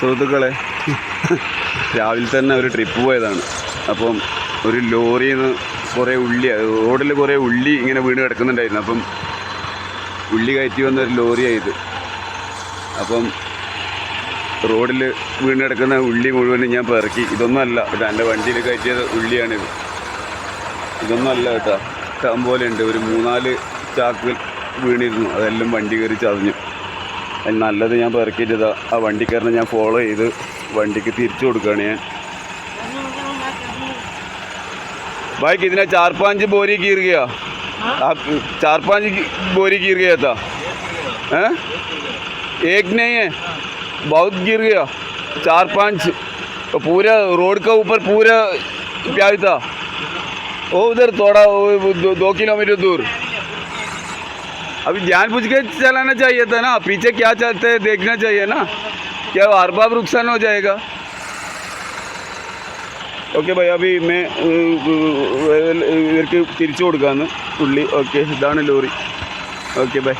സുഹൃത്തുക്കളെ, രാവിലെ തന്നെ ഒരു ട്രിപ്പ് പോയതാണ്. അപ്പം ഒരു ലോറിയിൽ നിന്ന് കുറേ ഉള്ളി, റോഡിൽ കുറേ ഉള്ളി ഇങ്ങനെ വീണ് കിടക്കുന്നുണ്ടായിരുന്നു. അപ്പം ഉള്ളി കയറ്റി വന്ന ഒരു ലോറിയായത്. അപ്പം റോഡിൽ വീണ് കിടക്കുന്ന ഉള്ളി മുഴുവനും ഞാൻ പെറുക്കി. ഇതൊന്നും അല്ല, ഇത് എൻ്റെ വണ്ടിയിൽ കയറ്റിയത് ഉള്ളിയാണിത്. ഇതൊന്നും അല്ല കേട്ടോ, ഇഷ്ടം പോലെ ഉണ്ട്. ഒരു 3-4 ചാക്ക് വീണിരുന്നു. അതെല്ലാം വണ്ടി കയറി ചതഞ്ഞു. അതിന് നല്ലത് ഞാൻ പെറുക്കിയിട്ടതാ. ആ വണ്ടിക്കാരനെ ഞാൻ ഫോളോ ചെയ്ത് വണ്ടിക്ക് തിരിച്ചു കൊടുക്കുകയാണ് ഞാൻ. भाई कितना 4-5 बोरी गिर गया? आप 4-5 बोरी गिर गया था? हैं? एक नहीं है, बहुत गिर गया। 4-5 तो पूरा रोड का ऊपर पूरा प्याज था। वो उधर थोड़ा 2 किलोमीटर दूर। अभी जान बुझ के चलाना चाहिए था ना, पीछे क्या चलते हैं देखना चाहिए ना, क्या हर बार नुकसान हो जाएगा। ഓക്കെ ബൈ, അഭി മേ ഇവർക്ക് തിരിച്ചു കൊടുക്കാമെന്ന് ഉള്ളി. ഓക്കെ, ഇതാണ് ലോറി. Okay bye.